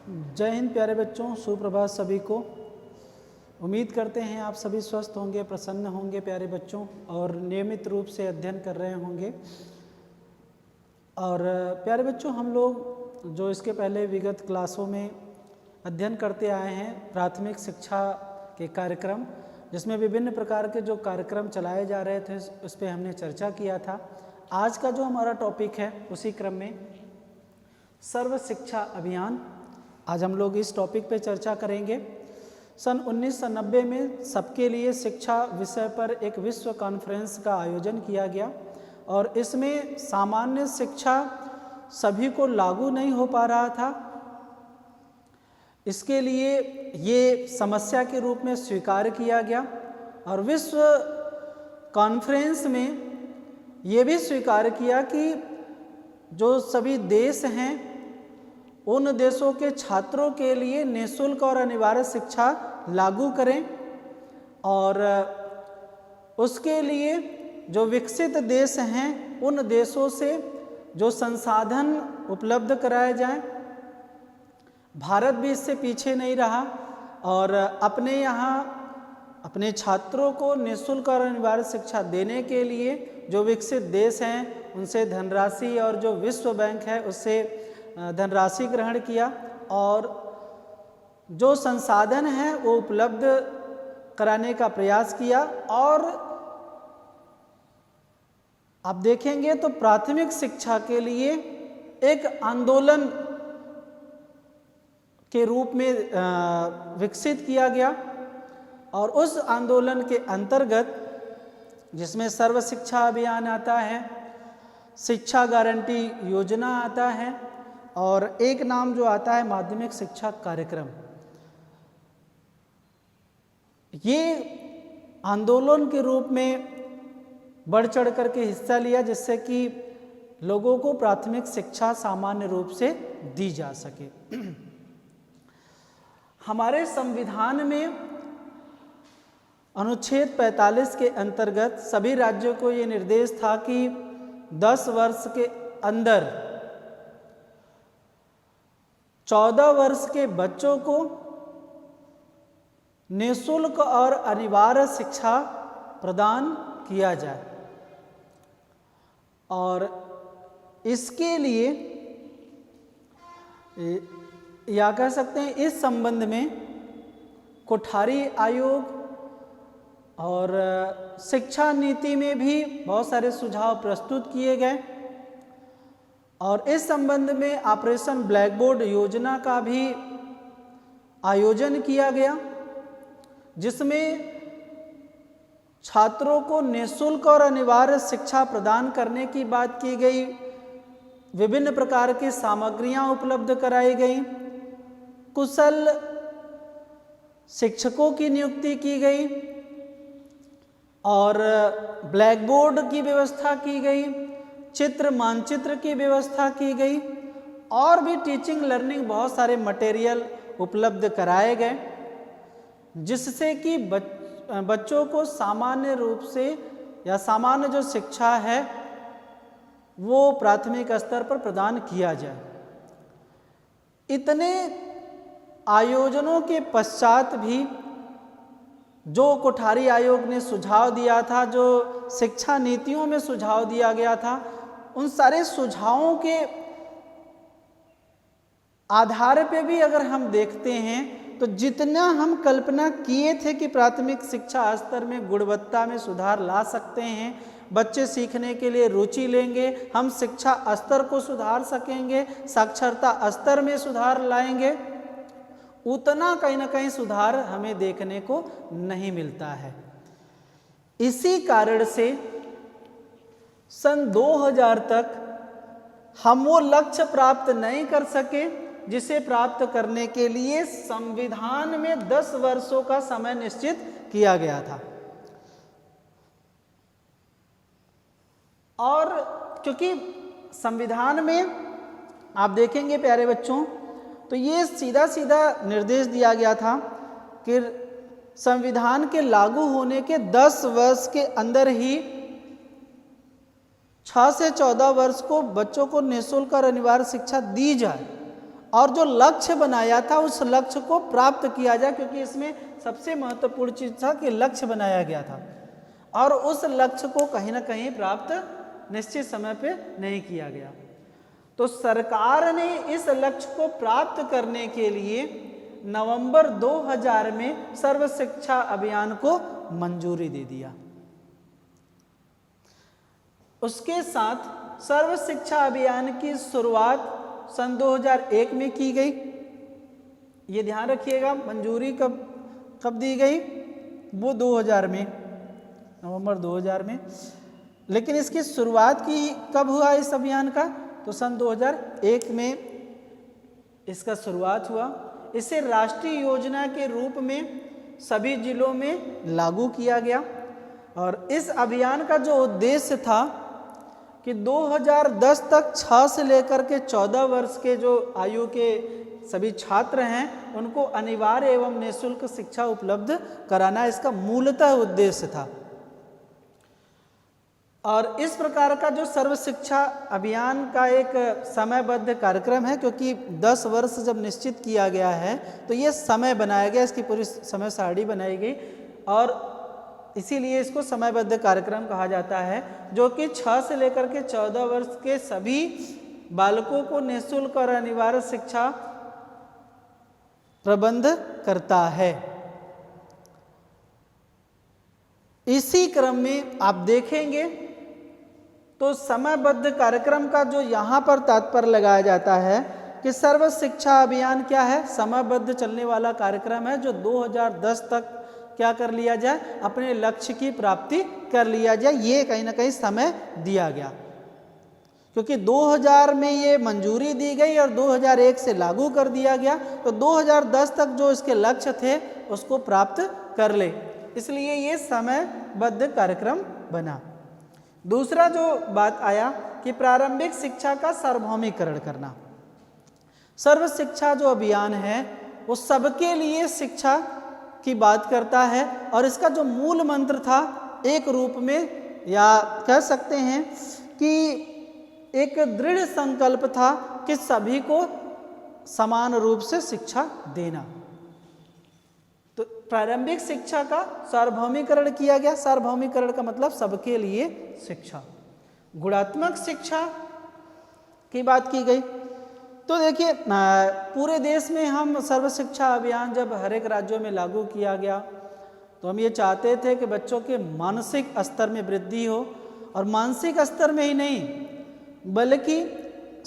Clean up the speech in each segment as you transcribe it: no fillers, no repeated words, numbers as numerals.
जय हिंद प्यारे बच्चों, सुप्रभात सभी को। उम्मीद करते हैं आप सभी स्वस्थ होंगे, प्रसन्न होंगे प्यारे बच्चों, और नियमित रूप से अध्ययन कर रहे होंगे। और प्यारे बच्चों, हम लोग जो इसके पहले विगत क्लासों में अध्ययन करते आए हैं प्राथमिक शिक्षा के कार्यक्रम, जिसमें विभिन्न प्रकार के जो कार्यक्रम चलाए जा रहे थे उस पर हमने चर्चा किया था। आज का जो हमारा टॉपिक है उसी क्रम में सर्व शिक्षा अभियान, आज हम लोग इस टॉपिक पे चर्चा करेंगे। सन 1990 में सबके लिए शिक्षा विषय पर एक विश्व कॉन्फ्रेंस का आयोजन किया गया और इसमें सामान्य शिक्षा सभी को लागू नहीं हो पा रहा था। इसके लिए ये समस्या के रूप में स्वीकार किया गया और विश्व कॉन्फ्रेंस में ये भी स्वीकार किया कि जो सभी देश हैं उन देशों के छात्रों के लिए निःशुल्क और अनिवार्य शिक्षा लागू करें, और उसके लिए जो विकसित देश हैं उन देशों से जो संसाधन उपलब्ध कराए जाएं। भारत भी इससे पीछे नहीं रहा और अपने यहाँ अपने छात्रों को निःशुल्क और अनिवार्य शिक्षा देने के लिए जो विकसित देश हैं उनसे धनराशि और जो विश्व बैंक है उससे धनराशि ग्रहण किया और जो संसाधन है वो उपलब्ध कराने का प्रयास किया। और आप देखेंगे तो प्राथमिक शिक्षा के लिए एक आंदोलन के रूप में विकसित किया गया और उस आंदोलन के अंतर्गत, जिसमें सर्व शिक्षा अभियान आता है, शिक्षा गारंटी योजना आता है और एक नाम जो आता है माध्यमिक शिक्षा कार्यक्रम, ये आंदोलन के रूप में बढ़ चढ़ करके हिस्सा लिया, जिससे कि लोगों को प्राथमिक शिक्षा सामान्य रूप से दी जा सके। हमारे संविधान में अनुच्छेद 45 के अंतर्गत सभी राज्यों को ये निर्देश था कि 10 वर्ष के अंदर 14 वर्ष के बच्चों को निःशुल्क और अनिवार्य शिक्षा प्रदान किया जाए। और इसके लिए या कह सकते हैं इस संबंध में कोठारी आयोग और शिक्षा नीति में भी बहुत सारे सुझाव प्रस्तुत किए गए और इस संबंध में ऑपरेशन ब्लैक बोर्ड योजना का भी आयोजन किया गया, जिसमें छात्रों को निःशुल्क और अनिवार्य शिक्षा प्रदान करने की बात की गई, विभिन्न प्रकार की सामग्रियां उपलब्ध कराई गई, कुशल शिक्षकों की नियुक्ति की गई और ब्लैक बोर्ड की व्यवस्था की गई, चित्र मानचित्र की व्यवस्था की गई और भी टीचिंग लर्निंग बहुत सारे मटेरियल उपलब्ध कराए गए, जिससे कि बच्चों को सामान्य रूप से या सामान्य जो शिक्षा है वो प्राथमिक स्तर पर प्रदान किया जाए। इतने आयोजनों के पश्चात भी जो कोठारी आयोग ने सुझाव दिया था, जो शिक्षा नीतियों में सुझाव दिया गया था, उन सारे सुझावों के आधार पे भी अगर हम देखते हैं तो जितना हम कल्पना किए थे कि प्राथमिक शिक्षा स्तर में गुणवत्ता में सुधार ला सकते हैं, बच्चे सीखने के लिए रुचि लेंगे, हम शिक्षा स्तर को सुधार सकेंगे, साक्षरता स्तर में सुधार लाएंगे, उतना कहीं ना कहीं सुधार हमें देखने को नहीं मिलता है। इसी कारण से सन 2000 तक हम वो लक्ष्य प्राप्त नहीं कर सके जिसे प्राप्त करने के लिए संविधान में 10 वर्षों का समय निश्चित किया गया था। और क्योंकि संविधान में आप देखेंगे प्यारे बच्चों तो ये सीधा सीधा निर्देश दिया गया था कि संविधान के लागू होने के 10 वर्ष के अंदर ही 6 से 14 वर्ष को बच्चों को निःशुल्क और अनिवार्य शिक्षा दी जाए और जो लक्ष्य बनाया था उस लक्ष्य को प्राप्त किया जाए, क्योंकि इसमें सबसे महत्वपूर्ण चीज़ था कि लक्ष्य बनाया गया था और उस लक्ष्य को कहीं ना कहीं प्राप्त निश्चित समय पे नहीं किया गया। तो सरकार ने इस लक्ष्य को प्राप्त करने के लिए नवंबर 2000 में सर्व शिक्षा अभियान को मंजूरी दे दिया। उसके साथ सर्व शिक्षा अभियान की शुरुआत सन 2001 में की गई। ये ध्यान रखिएगा, मंजूरी कब दी गई, वो 2000 में, नवंबर 2000 में। लेकिन इसकी शुरुआत की कब हुआ इस अभियान का, तो सन 2001 में इसका शुरुआत हुआ। इसे राष्ट्रीय योजना के रूप में सभी जिलों में लागू किया गया और इस अभियान का जो उद्देश्य था कि 2010 तक 6 से लेकर के 14 वर्ष के जो आयु के सभी छात्र हैं उनको अनिवार्य एवं निःशुल्क शिक्षा उपलब्ध कराना इसका मूलतः उद्देश्य था। और इस प्रकार का जो सर्व शिक्षा अभियान का एक समयबद्ध कार्यक्रम है, क्योंकि 10 वर्ष जब निश्चित किया गया है तो ये समय बनाया गया, इसकी पूरी समय सारणी बनाई गई और इसीलिए इसको समयबद्ध कार्यक्रम कहा जाता है, जो कि 6 से लेकर के 14 वर्ष के सभी बालकों को निःशुल्क और अनिवार्य शिक्षा प्रबंध करता है। इसी क्रम में आप देखेंगे तो समयबद्ध कार्यक्रम का जो यहाँ पर तात्पर्य लगाया जाता है कि सर्व शिक्षा अभियान क्या है, समयबद्ध चलने वाला कार्यक्रम है जो 2010 तक क्या कर लिया जाए, अपने लक्ष्य की प्राप्ति कर लिया जाए। ये कहीं ना कहीं समय दिया गया, क्योंकि 2000 में ये मंजूरी दी गई और 2001 से लागू कर दिया गया, तो 2010 तक जो इसके लक्ष्य थे उसको प्राप्त कर ले, इसलिए ये समयबद्ध कार्यक्रम बना। दूसरा जो बात आया कि प्रारंभिक शिक्षा का सार्वभौमिकरण करना। सर्व शिक्षा जो अभियान है वो सबके लिए शिक्षा की बात करता है और इसका जो मूल मंत्र था एक रूप में, या कह सकते हैं कि एक दृढ़ संकल्प था कि सभी को समान रूप से शिक्षा देना। तो प्रारंभिक शिक्षा का सार्वभौमिकरण किया गया। सार्वभौमिकरण का मतलब सबके लिए शिक्षा। गुणात्मक शिक्षा की बात की गई। तो देखिए पूरे देश में हम सर्व शिक्षा अभियान जब हर एक राज्यों में लागू किया गया तो हम ये चाहते थे कि बच्चों के मानसिक स्तर में वृद्धि हो, और मानसिक स्तर में ही नहीं बल्कि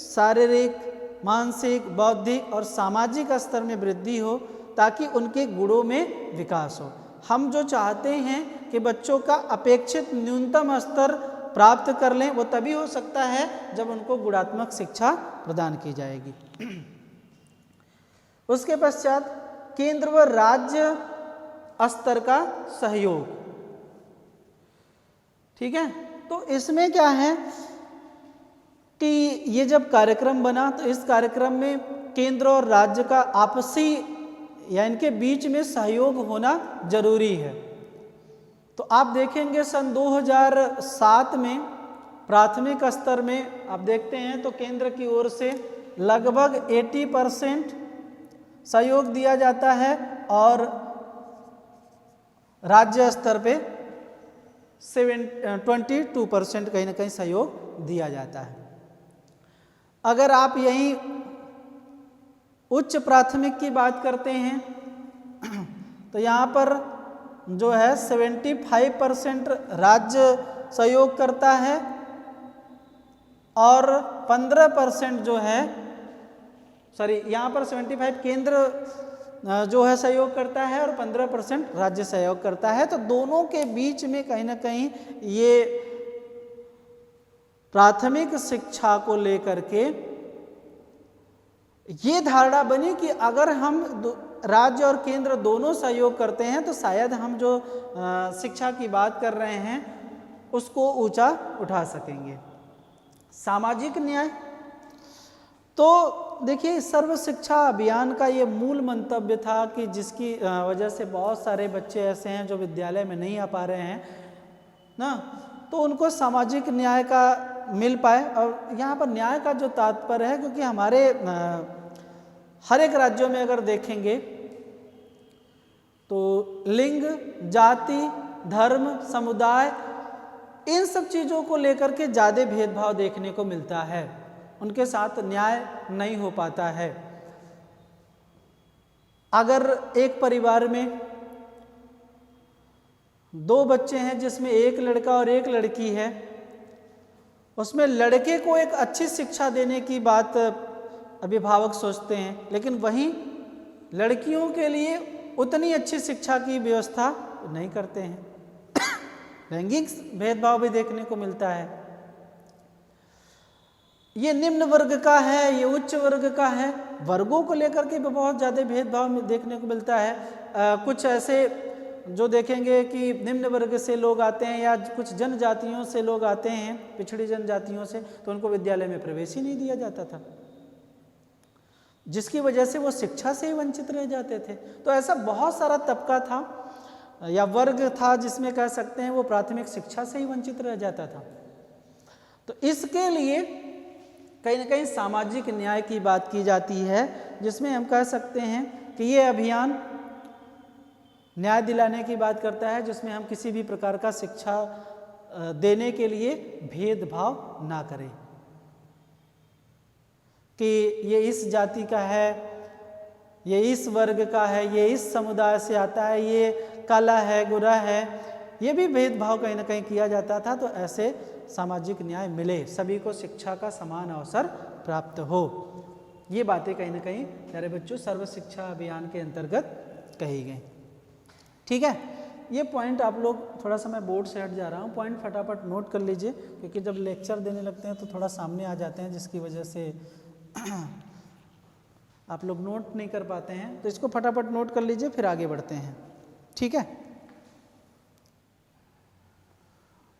शारीरिक, मानसिक, बौद्धिक और सामाजिक स्तर में वृद्धि हो, ताकि उनके गुणों में विकास हो। हम जो चाहते हैं कि बच्चों का अपेक्षित न्यूनतम स्तर प्राप्त कर लें, वो तभी हो सकता है जब उनको गुणात्मक शिक्षा प्रदान की जाएगी। उसके पश्चात केंद्र व राज्य स्तर का सहयोग, ठीक है। तो इसमें क्या है कि ये जब कार्यक्रम बना तो इस कार्यक्रम में केंद्र और राज्य का आपसी या इनके बीच में सहयोग होना जरूरी है। तो आप देखेंगे सन 2007 में प्राथमिक स्तर में आप देखते हैं तो केंद्र की ओर से लगभग 80% सहयोग दिया जाता है और राज्य स्तर पे 22% कहीं ना कहीं सहयोग दिया जाता है। अगर आप यही उच्च प्राथमिक की बात करते हैं तो यहाँ पर जो है 75% राज्य सहयोग करता है और 15% जो है, सॉरी यहाँ पर 75 केंद्र जो है सहयोग करता है और 15% राज्य सहयोग करता है। तो दोनों के बीच में कहीं ना कहीं ये प्राथमिक शिक्षा को लेकर के ये धारणा बनी कि अगर हम राज्य और केंद्र दोनों सहयोग करते हैं तो शायद हम जो शिक्षा की बात कर रहे हैं उसको ऊंचा उठा सकेंगे। सामाजिक न्याय, तो देखिए सर्व शिक्षा अभियान का ये मूल मंतव्य था कि जिसकी वजह से बहुत सारे बच्चे ऐसे हैं जो विद्यालय में नहीं आ पा रहे हैं ना, तो उनको सामाजिक न्याय का मिल पाए। और यहाँ पर न्याय का जो तात्पर्य है, क्योंकि हमारे हर एक राज्यों में अगर देखेंगे तो लिंग, जाति, धर्म, समुदाय, इन सब चीज़ों को लेकर के ज़्यादा भेदभाव देखने को मिलता है, उनके साथ न्याय नहीं हो पाता है। अगर एक परिवार में 2 बच्चे हैं जिसमें एक लड़का और एक लड़की है, उसमें लड़के को एक अच्छी शिक्षा देने की बात अभिभावक सोचते हैं, लेकिन वहीं लड़कियों के लिए उतनी अच्छी शिक्षा की व्यवस्था नहीं करते हैं। लैंगिक भेदभाव भी देखने को मिलता है। ये निम्न वर्ग का है, ये उच्च वर्ग का है, वर्गों को लेकर के भी बहुत ज़्यादा भेदभाव देखने को मिलता है। कुछ ऐसे जो देखेंगे कि निम्न वर्ग से लोग आते हैं या कुछ जनजातियों से लोग आते हैं, पिछड़ी जनजातियों से, तो उनको विद्यालय में प्रवेश ही नहीं दिया जाता था, जिसकी वजह से वो शिक्षा से ही वंचित रह जाते थे। तो ऐसा बहुत सारा तबका था या वर्ग था जिसमें कह सकते हैं वो प्राथमिक शिक्षा से ही वंचित रह जाता था। तो इसके लिए कहीं ना कहीं सामाजिक न्याय की बात की जाती है, जिसमें हम कह सकते हैं कि ये अभियान न्याय दिलाने की बात करता है, जिसमें हम किसी भी प्रकार का शिक्षा देने के लिए भेदभाव ना करें कि ये इस जाति का है, ये इस वर्ग का है, ये इस समुदाय से आता है, ये काला है, गोरा है, ये भी भेदभाव कहीं ना कहीं किया जाता था। तो ऐसे सामाजिक न्याय मिले, सभी को शिक्षा का समान अवसर प्राप्त हो, ये बातें कहीं ना कहीं प्यारे बच्चों सर्व शिक्षा अभियान के अंतर्गत कही गई। ठीक है, ये पॉइंट आप लोग, थोड़ा सा मैं बोर्ड से हट जा रहा हूँ, पॉइंट फटाफट नोट कर लीजिए, क्योंकि जब लेक्चर देने लगते हैं तो थोड़ा सामने आ जाते हैं, जिसकी वजह से आप लोग नोट नहीं कर पाते हैं। तो इसको फटाफट नोट कर लीजिए, फिर आगे बढ़ते हैं। ठीक है,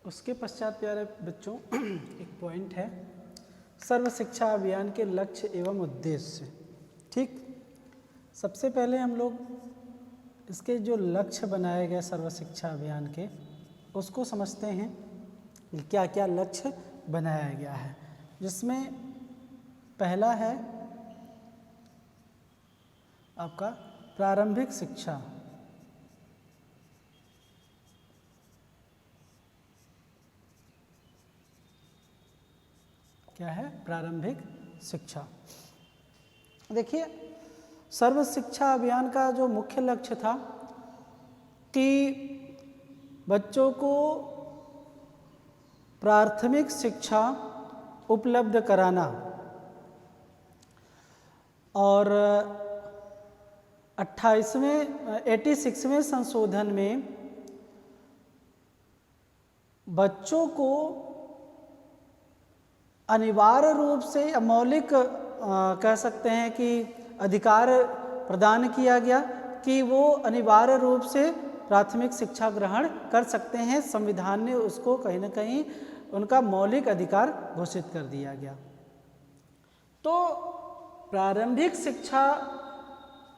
उसके पश्चात प्यारे बच्चों एक पॉइंट है सर्व शिक्षा अभियान के लक्ष्य एवं उद्देश्य। ठीक, सबसे पहले हम लोग इसके जो लक्ष्य बनाए गए सर्व शिक्षा अभियान के, उसको समझते हैं कि क्या क्या लक्ष्य बनाया गया है, जिसमें पहला है आपका प्रारंभिक शिक्षा। क्या है? प्रारंभिक शिक्षा। देखिए, सर्व शिक्षा अभियान का जो मुख्य लक्ष्य था कि बच्चों को प्राथमिक शिक्षा उपलब्ध कराना, और 86वें संशोधन में बच्चों को अनिवार्य रूप से मौलिक कह सकते हैं कि अधिकार प्रदान किया गया कि वो अनिवार्य रूप से प्राथमिक शिक्षा ग्रहण कर सकते हैं। संविधान ने उसको कहीं ना कहीं उनका मौलिक अधिकार घोषित कर दिया गया। तो प्रारंभिक शिक्षा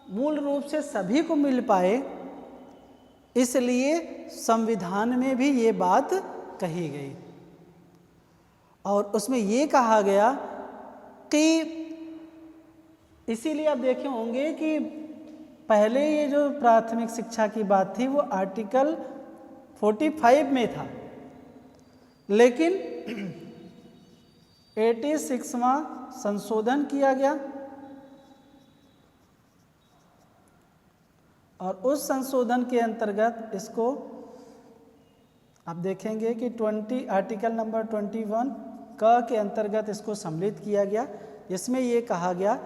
मूल रूप से सभी को मिल पाए, इसलिए संविधान में भी ये बात कही गई, और उसमें ये कहा गया कि इसीलिए आप देखे होंगे कि पहले ये जो प्राथमिक शिक्षा की बात थी वो आर्टिकल 45 में था, लेकिन 86वां संशोधन किया गया, और उस संशोधन के अंतर्गत इसको आप देखेंगे कि आर्टिकल नंबर 21 के अंतर्गत इसको सम्मिलित किया गया। इसमें ये कहा गया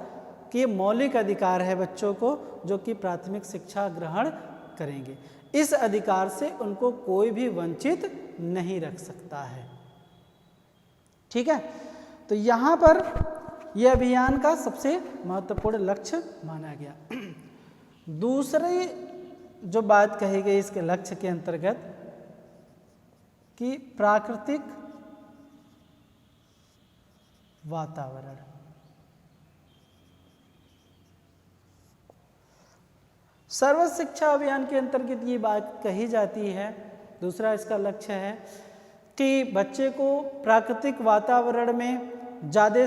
कि मौलिक अधिकार है बच्चों को जो कि प्राथमिक शिक्षा ग्रहण करेंगे, इस अधिकार से उनको कोई भी वंचित नहीं रख सकता है। ठीक है, तो यहाँ पर यह अभियान का सबसे महत्वपूर्ण लक्ष्य माना गया। दूसरी जो बात कही गई इसके लक्ष्य के अंतर्गत कि प्राकृतिक वातावरण, सर्व शिक्षा अभियान के अंतर्गत ये बात कही जाती है। दूसरा इसका लक्ष्य है कि बच्चे को प्राकृतिक वातावरण में ज़्यादा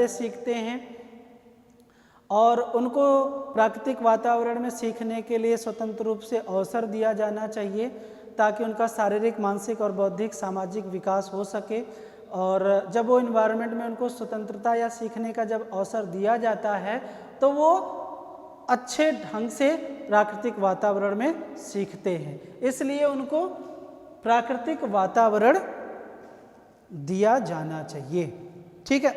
सीखते हैं, और उनको प्राकृतिक वातावरण में सीखने के लिए स्वतंत्र रूप से अवसर दिया जाना चाहिए ताकि उनका शारीरिक, मानसिक और बौद्धिक सामाजिक विकास हो सके। और जब वो इन्वायरमेंट में उनको स्वतंत्रता या सीखने का जब अवसर दिया जाता है तो वो अच्छे ढंग से प्राकृतिक वातावरण में सीखते हैं। इसलिए उनको प्राकृतिक वातावरण दिया जाना चाहिए। ठीक है,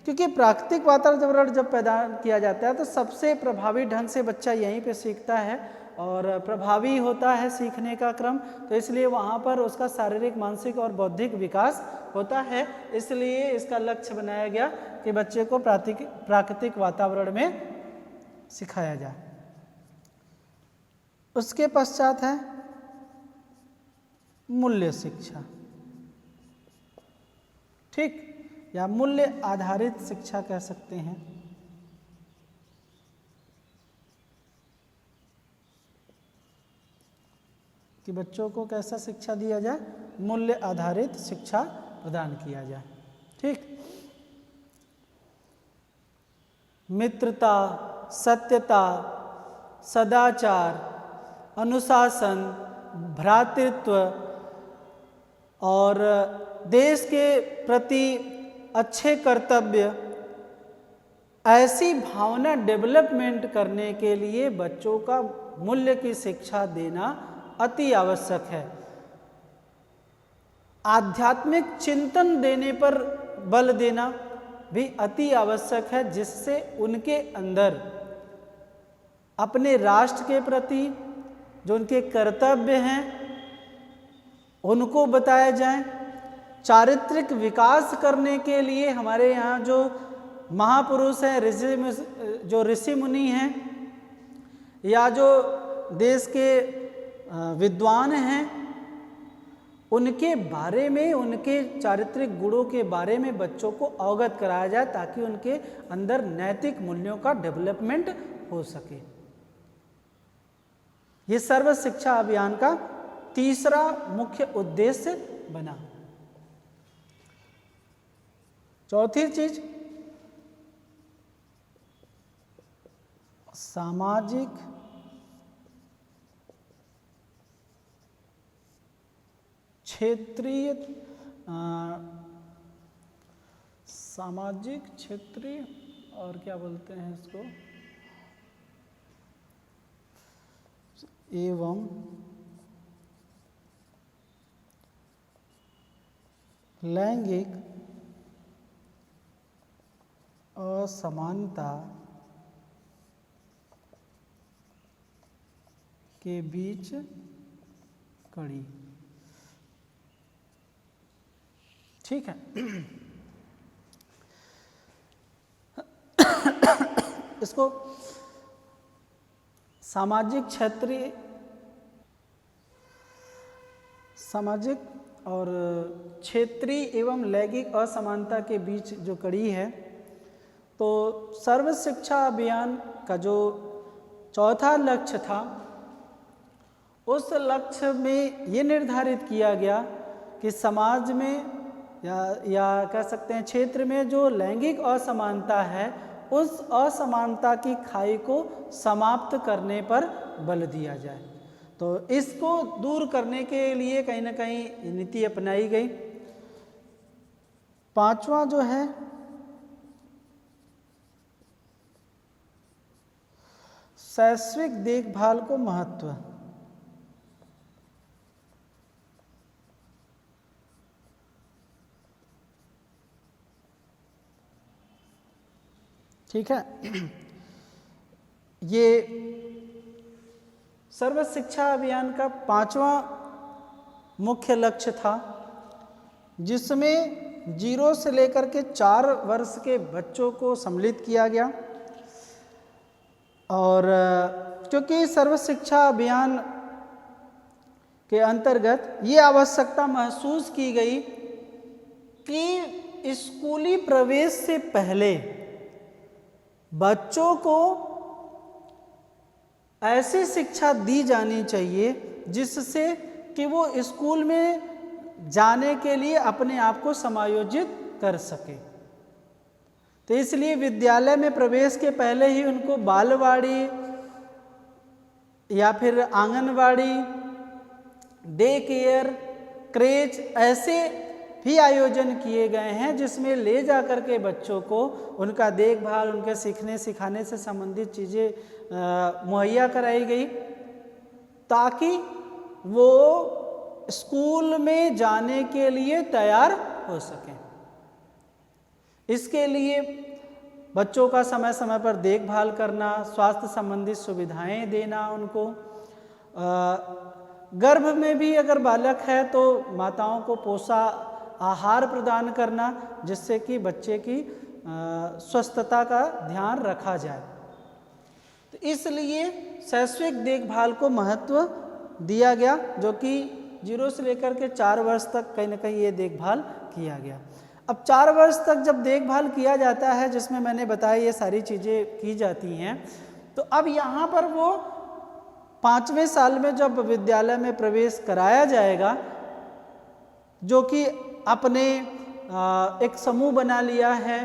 क्योंकि प्राकृतिक वातावरण जब पैदा किया जाता है तो सबसे प्रभावी ढंग से बच्चा यहीं पे सीखता है और प्रभावी होता है सीखने का क्रम, तो इसलिए वहाँ पर उसका शारीरिक, मानसिक और बौद्धिक विकास होता है। इसलिए इसका लक्ष्य बनाया गया कि बच्चे को प्राकृतिक वातावरण में सिखाया जाए। उसके पश्चात है मूल्य शिक्षा, ठीक, या मूल्य आधारित शिक्षा कह सकते हैं। कि बच्चों को कैसा शिक्षा दिया जाए, मूल्य आधारित शिक्षा प्रदान किया जाए। ठीक, मित्रता, सत्यता, सदाचार, अनुशासन, भ्रातृत्व और देश के प्रति अच्छे कर्तव्य, ऐसी भावना डेवलपमेंट करने के लिए बच्चों का मूल्य की शिक्षा देना अति आवश्यक है। आध्यात्मिक चिंतन देने पर बल देना भी अति आवश्यक है, जिससे उनके अंदर अपने राष्ट्र के प्रति जो उनके कर्तव्य हैं उनको बताया जाए। चारित्रिक विकास करने के लिए हमारे यहाँ जो महापुरुष हैं, जो ऋषि मुनि हैं या जो देश के विद्वान हैं, उनके बारे में, उनके चारित्रिक गुणों के बारे में बच्चों को अवगत कराया जाए ताकि उनके अंदर नैतिक मूल्यों का डेवलपमेंट हो सके। ये सर्व शिक्षा अभियान का तीसरा मुख्य उद्देश्य बना। चौथी चीज, सामाजिक क्षेत्रीय और क्या बोलते हैं इसको, एवं लैंगिक असमानता के बीच कड़ी। ठीक है, इसको सामाजिक और क्षेत्रीय एवं लैंगिक असमानता के बीच जो कड़ी है, तो सर्व शिक्षा अभियान का जो चौथा लक्ष्य था, उस लक्ष्य में ये निर्धारित किया गया कि समाज में या कह सकते हैं क्षेत्र में जो लैंगिक असमानता है, उस असमानता की खाई को समाप्त करने पर बल दिया जाए। तो इसको दूर करने के लिए कहीं ना कहीं नीति अपनाई गई। पांचवा जो है शैक्षिक देखभाल को महत्व। ठीक है, ये सर्व शिक्षा अभियान का पांचवा मुख्य लक्ष्य था, जिसमें 0 से लेकर के 4 वर्ष के बच्चों को सम्मिलित किया गया। और क्योंकि सर्व शिक्षा अभियान के अंतर्गत ये आवश्यकता महसूस की गई कि स्कूली प्रवेश से पहले बच्चों को ऐसी शिक्षा दी जानी चाहिए जिससे कि वो स्कूल में जाने के लिए अपने आप को समायोजित कर सके। तो इसलिए विद्यालय में प्रवेश के पहले ही उनको बालवाड़ी या फिर आंगनवाड़ी, डे केयर, क्रेच ऐसे भी आयोजन किए गए हैं जिसमें ले जा कर के बच्चों को उनका देखभाल, उनके सीखने सिखाने से संबंधित चीज़ें मुहैया कराई गई ताकि वो स्कूल में जाने के लिए तैयार हो सकें। इसके लिए बच्चों का समय समय पर देखभाल करना, स्वास्थ्य संबंधित सुविधाएं देना उनको, गर्भ में भी अगर बालक है तो माताओं को पोषक आहार प्रदान करना जिससे कि बच्चे की स्वस्थता का ध्यान रखा जाए। तो इसलिए शैशविक देखभाल को महत्व दिया गया, जो कि 0 से लेकर के 4 वर्ष तक कहीं ना कहीं ये देखभाल किया गया। अब 4 वर्ष तक जब देखभाल किया जाता है, जिसमें मैंने बताया ये सारी चीज़ें की जाती हैं, तो अब यहाँ पर वो 5वें साल में जब विद्यालय में प्रवेश कराया जाएगा, जो कि अपने एक समूह बना लिया है,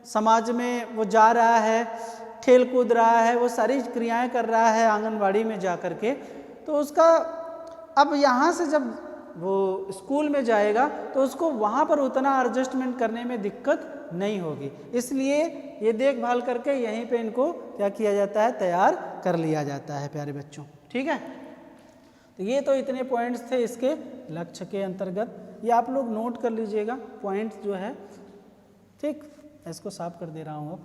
समाज में वो जा रहा है, खेल कूद रहा है, वो सारी क्रियाएं कर रहा है आंगनवाड़ी में जा कर के, तो उसका अब यहाँ से जब वो स्कूल में जाएगा तो उसको वहाँ पर उतना एडजस्टमेंट करने में दिक्कत नहीं होगी। इसलिए ये देखभाल करके यहीं पे इनको क्या किया जाता है, तैयार कर लिया जाता है प्यारे बच्चों। ठीक है, तो ये तो इतने पॉइंट्स थे इसके लक्ष्य के अंतर्गत, ये आप लोग नोट कर लीजिएगा पॉइंट्स जो है। ठीक, इसको साफ कर दे रहा हूँ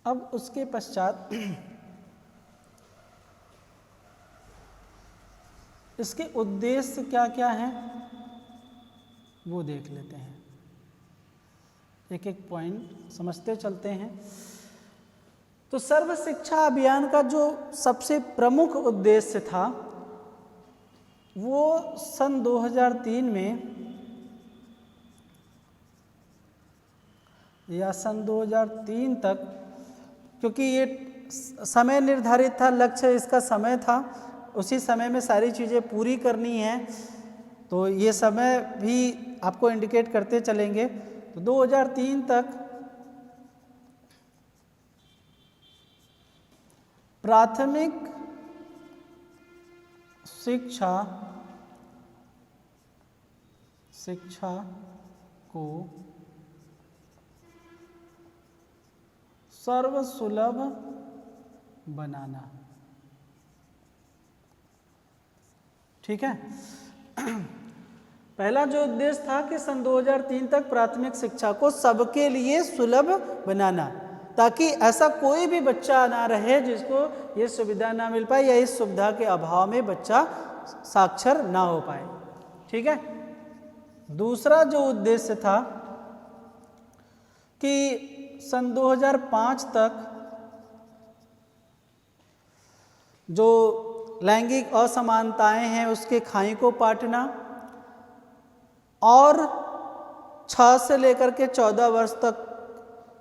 अब उसके पश्चात इसके उद्देश्य क्या क्या हैं वो देख लेते हैं, एक एक पॉइंट समझते चलते हैं। तो सर्व शिक्षा अभियान का जो सबसे प्रमुख उद्देश्य था वो सन 2003 में या सन 2003 तक, क्योंकि ये समय निर्धारित था, लक्ष्य इसका समय था, उसी समय में सारी चीज़ें पूरी करनी है, तो ये समय भी आपको इंडिकेट करते चलेंगे। तो 2003 तक प्राथमिक शिक्षा को सर्वसुलभ बनाना। ठीक है, पहला जो उद्देश्य था कि सन 2003 तक प्राथमिक शिक्षा को सबके लिए सुलभ बनाना, ताकि ऐसा कोई भी बच्चा ना रहे जिसको ये सुविधा ना मिल पाए या इस सुविधा के अभाव में बच्चा साक्षर ना हो पाए। ठीक है, दूसरा जो उद्देश्य था कि सन 2005 तक जो लैंगिक असमानताएं हैं उसके खाई को पाटना और 6 से लेकर के 14 वर्ष तक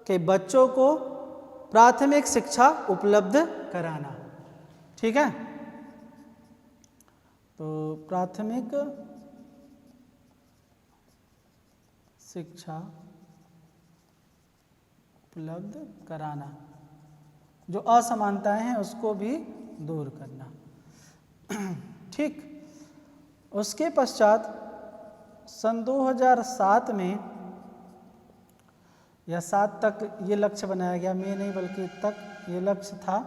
के बच्चों को प्राथमिक शिक्षा उपलब्ध कराना। ठीक है, तो प्राथमिक शिक्षा उपलब्ध कराना, जो असमानताएं हैं उसको भी दूर करना। ठीक, उसके पश्चात सन 2007 में या 7 तक ये लक्ष्य बनाया गया, में नहीं बल्कि तक ये लक्ष्य था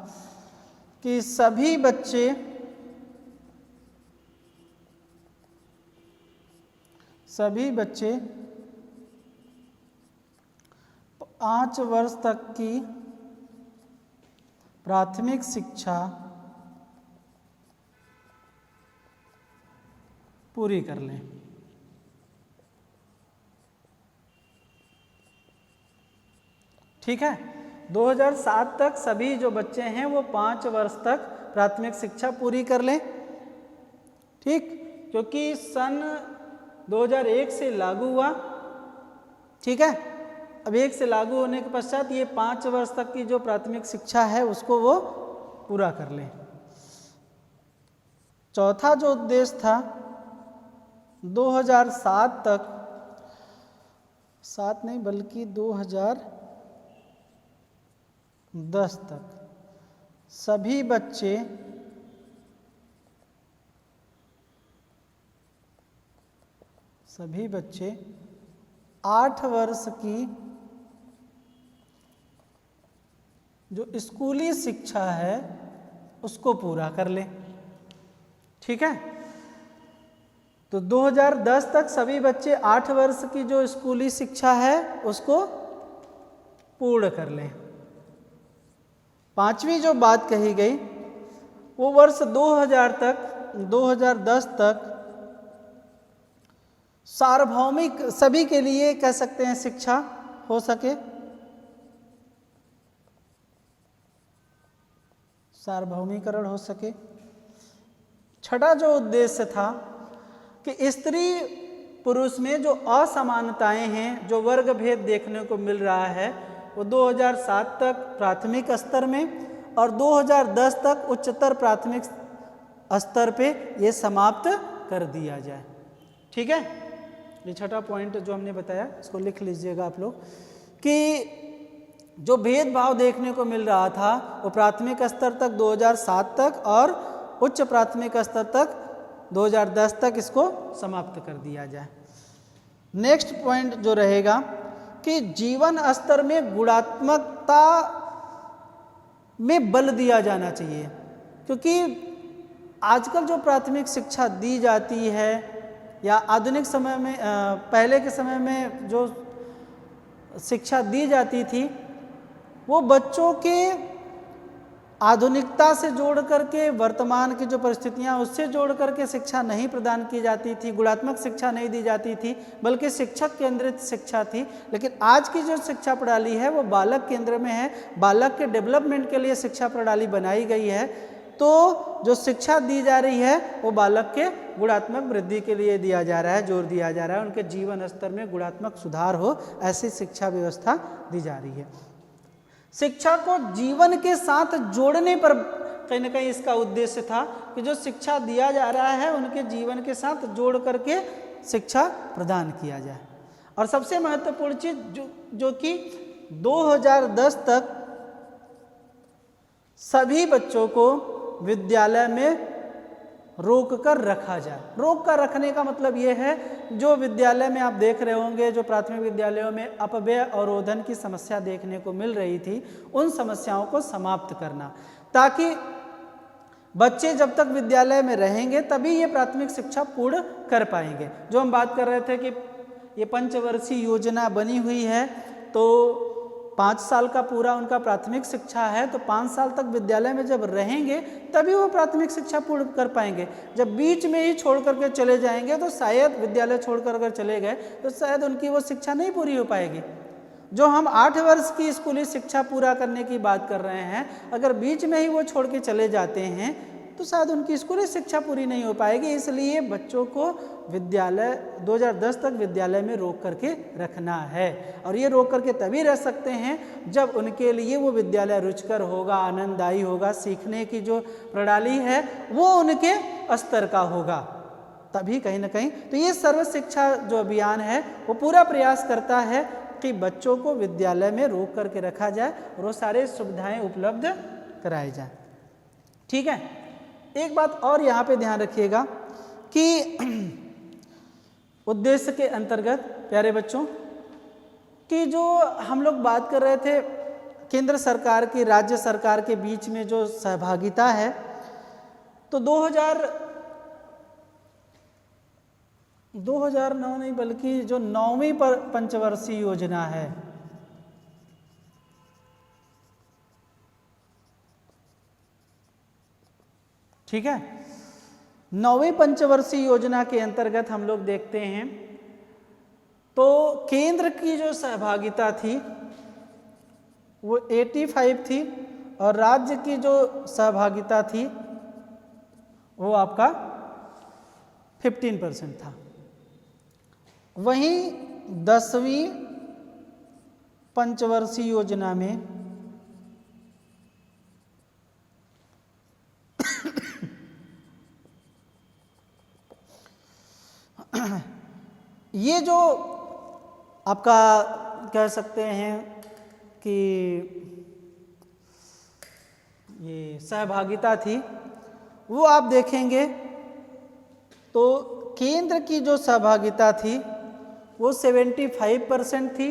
कि सभी बच्चे 5 वर्ष तक की प्राथमिक शिक्षा पूरी कर लें। ठीक है, 2007 तक सभी जो बच्चे हैं वो 5 वर्ष तक प्राथमिक शिक्षा पूरी कर लें। ठीक, क्योंकि सन 2001 से लागू हुआ। ठीक है, अब 1 से लागू होने के पश्चात ये 5 वर्ष तक की जो प्राथमिक शिक्षा है उसको वो पूरा कर लें। चौथा जो उद्देश्य था 2007 तक, 7 नहीं बल्कि 2010 तक सभी बच्चे 8 वर्ष की जो स्कूली शिक्षा है उसको पूरा कर ले। ठीक है, तो 2010 तक सभी बच्चे 8 वर्ष की जो स्कूली शिक्षा है उसको पूर्ण कर लें। पांचवी जो बात कही गई वो वर्ष 2010 तक सार्वभौमिक सभी के लिए कह सकते हैं शिक्षा हो सके, सार्वभौमिकरण हो सके। छठा जो उद्देश्य था कि स्त्री पुरुष में जो असमानताएं हैं, जो वर्ग भेद देखने को मिल रहा है, वो 2007 तक प्राथमिक स्तर में और 2010 तक उच्चतर प्राथमिक स्तर पे ये समाप्त कर दिया जाए। ठीक है, ये छठा पॉइंट जो हमने बताया इसको लिख लीजिएगा आप लोग कि जो भेदभाव देखने को मिल रहा था वो प्राथमिक स्तर तक 2007 तक और उच्च प्राथमिक स्तर तक 2010 तक इसको समाप्त कर दिया जाए। नेक्स्ट पॉइंट जो रहेगा कि जीवन स्तर में गुणात्मकता में बल दिया जाना चाहिए, क्योंकि आजकल जो प्राथमिक शिक्षा दी जाती है या आधुनिक समय में पहले के समय में जो शिक्षा दी जाती थी वो बच्चों के आधुनिकता से जोड़ करके, वर्तमान की जो परिस्थितियां उससे जोड़ करके शिक्षा नहीं प्रदान की जाती थी, गुणात्मक शिक्षा नहीं दी जाती थी, बल्कि शिक्षक केंद्रित शिक्षा थी। लेकिन आज की जो शिक्षा प्रणाली है वो बालक केंद्र में है, बालक के डेवलपमेंट के लिए शिक्षा प्रणाली बनाई गई है। तो जो शिक्षा दी जा रही है वो बालक के गुणात्मक वृद्धि के लिए दिया जा रहा है, जोर दिया जा रहा है, उनके जीवन स्तर में गुणात्मक सुधार हो, ऐसी शिक्षा व्यवस्था दी जा रही है। शिक्षा को जीवन के साथ जोड़ने पर कहीं ना कहीं इसका उद्देश्य था कि जो शिक्षा दिया जा रहा है उनके जीवन के साथ जोड़ करके शिक्षा प्रदान किया जाए। और सबसे महत्वपूर्ण चीज जो कि 2010 तक सभी बच्चों को विद्यालय में रोक कर रखा जाए। रोक कर रखने का मतलब ये है, जो विद्यालय में आप देख रहे होंगे, जो प्राथमिक विद्यालयों में अपव्यय अवरोधन की समस्या देखने को मिल रही थी, उन समस्याओं को समाप्त करना, ताकि बच्चे जब तक विद्यालय में रहेंगे तभी ये प्राथमिक शिक्षा पूर्ण कर पाएंगे। जो हम बात कर रहे थे कि ये पंचवर्षीय योजना बनी हुई है, तो 5 साल का पूरा उनका प्राथमिक शिक्षा है, तो 5 साल तक विद्यालय में जब रहेंगे तभी वो प्राथमिक शिक्षा पूर्ण कर पाएंगे। जब बीच में ही छोड़ करके चले जाएंगे तो शायद, विद्यालय छोड़ कर अगर चले गए तो शायद उनकी वो शिक्षा नहीं पूरी हो पाएगी। जो हम 8 वर्ष की स्कूली शिक्षा पूरा करने की बात कर रहे हैं, अगर बीच में ही वो छोड़ के चले जाते हैं तो शायद उनकी स्कूली शिक्षा पूरी नहीं हो पाएगी। इसलिए बच्चों को विद्यालय 2010 तक विद्यालय में रोक करके रखना है, और ये रोक करके तभी रह सकते हैं जब उनके लिए वो विद्यालय रुचिकर होगा, आनंददायी होगा, सीखने की जो प्रणाली है वो उनके स्तर का होगा, तभी कहीं ना कहीं। तो ये सर्व शिक्षा जो अभियान है वो पूरा प्रयास करता है कि बच्चों को विद्यालय में रोक करके रखा जाए और वो सारे सुविधाएं उपलब्ध कराई जाए। ठीक है, एक बात और यहाँ पे ध्यान रखिएगा कि उद्देश्य के अंतर्गत प्यारे बच्चों कि जो हम लोग बात कर रहे थे केंद्र सरकार की राज्य सरकार के बीच में जो सहभागिता है, तो 2009 नहीं बल्कि जो 9वीं पंचवर्षीय योजना है, ठीक है, 9वीं पंचवर्षीय योजना के अंतर्गत हम लोग देखते हैं तो केंद्र की जो सहभागिता थी वो 85 थी और राज्य की जो सहभागिता थी वो आपका 15% था। वहीं 10वीं पंचवर्षीय योजना में ये जो आपका कह सकते हैं कि ये सहभागिता थी, वो आप देखेंगे तो केंद्र की जो सहभागिता थी वो 75% थी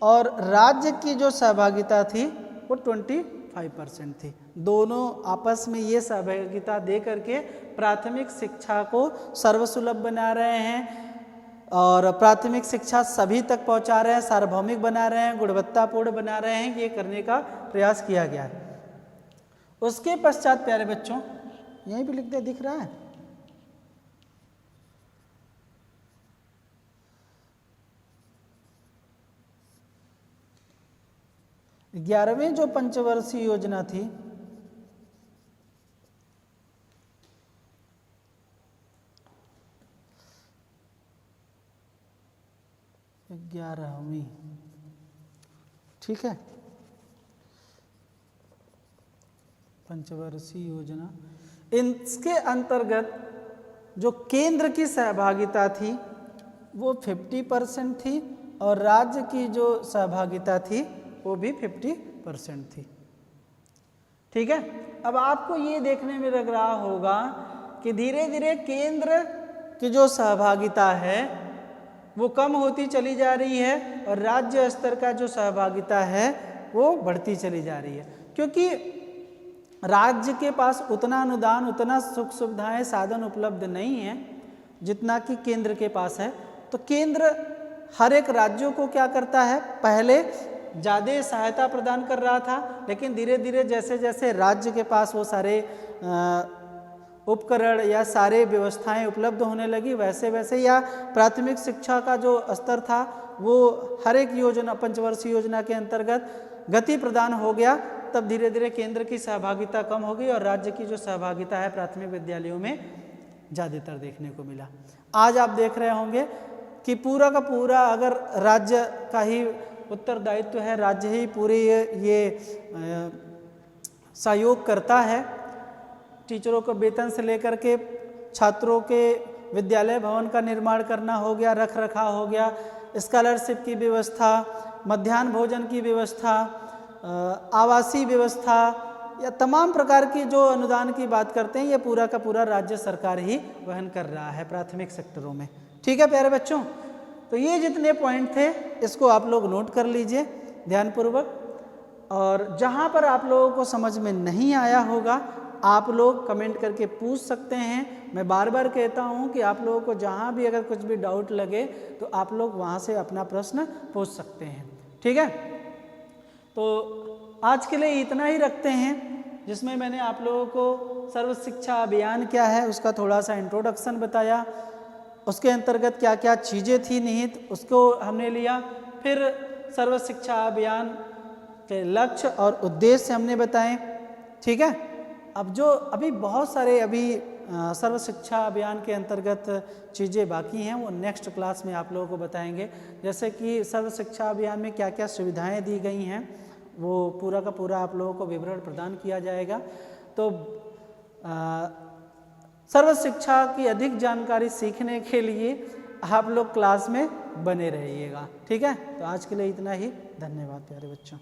और राज्य की जो सहभागिता थी वो 25% थी। दोनों आपस में ये सहभागिता दे करके प्राथमिक शिक्षा को सर्वसुलभ बना रहे हैं और प्राथमिक शिक्षा सभी तक पहुंचा रहे हैं, सार्वभौमिक बना रहे हैं, गुणवत्तापूर्ण बना रहे हैं, ये करने का प्रयास किया गया है। उसके पश्चात प्यारे बच्चों, यहीं पे लिखते दिख रहा है, ग्यारहवीं जो पंचवर्षीय योजना थी, ग्यारहवीं, ठीक है, पंचवर्षीय योजना, इसके अंतर्गत जो केंद्र की सहभागिता थी वो 50% थी और राज्य की जो सहभागिता थी वो भी 50% थी। ठीक है, अब आपको ये देखने में लग रहा होगा कि धीरे धीरे केंद्र की जो सहभागिता है वो कम होती चली जा रही है और राज्य स्तर का जो सहभागिता है वो बढ़ती चली जा रही है, क्योंकि राज्य के पास उतना अनुदान, उतना सुख सुविधाएं, साधन उपलब्ध नहीं है जितना कि केंद्र के पास है। तो केंद्र हर एक राज्यों को क्या करता है, पहले ज़्यादा सहायता प्रदान कर रहा था, लेकिन धीरे धीरे जैसे जैसे राज्य के पास वो सारे उपकरण या सारे व्यवस्थाएं उपलब्ध होने लगी, वैसे वैसे या प्राथमिक शिक्षा का जो स्तर था वो हर एक योजना, पंचवर्षीय योजना के अंतर्गत गति प्रदान हो गया। तब धीरे धीरे केंद्र की सहभागिता कम हो गई और राज्य की जो सहभागिता है प्राथमिक विद्यालयों में ज़्यादातर देखने को मिला। आज आप देख रहे होंगे कि पूरा का पूरा अगर राज्य का ही उत्तरदायित्व है, राज्य ही पूरे ये सहयोग करता है, टीचरों को वेतन से लेकर के छात्रों के विद्यालय भवन का निर्माण करना हो गया, रख रखाव हो गया, स्कॉलरशिप की व्यवस्था, मध्याह्न भोजन की व्यवस्था, आवासीय व्यवस्था या तमाम प्रकार की जो अनुदान की बात करते हैं, ये पूरा का पूरा राज्य सरकार ही वहन कर रहा है प्राथमिक सेक्टरों में। ठीक है प्यारे बच्चों, तो ये जितने पॉइंट थे इसको आप लोग नोट कर लीजिए ध्यानपूर्वक, और जहाँ पर आप लोगों को समझ में नहीं आया होगा आप लोग कमेंट करके पूछ सकते हैं। मैं बार बार कहता हूँ कि आप लोगों को जहाँ भी अगर कुछ भी डाउट लगे तो आप लोग वहाँ से अपना प्रश्न पूछ सकते हैं। ठीक है, तो आज के लिए इतना ही रखते हैं, जिसमें मैंने आप लोगों को सर्व शिक्षा अभियान क्या है उसका थोड़ा सा इंट्रोडक्शन बताया, उसके अंतर्गत क्या क्या चीज़ें थी निहित उसको हमने लिया, फिर सर्व शिक्षा अभियान के लक्ष्य और उद्देश्य हमने बताए। ठीक है, अब जो अभी बहुत सारे सर्व शिक्षा अभियान के अंतर्गत चीज़ें बाकी हैं वो नेक्स्ट क्लास में आप लोगों को बताएंगे, जैसे कि सर्व शिक्षा अभियान में क्या क्या सुविधाएं दी गई हैं वो पूरा का पूरा आप लोगों को विवरण प्रदान किया जाएगा। तो सर्व शिक्षा की अधिक जानकारी सीखने के लिए आप लोग क्लास में बने रहिएगा। ठीक है, तो आज के लिए इतना ही, धन्यवाद प्यारे बच्चों।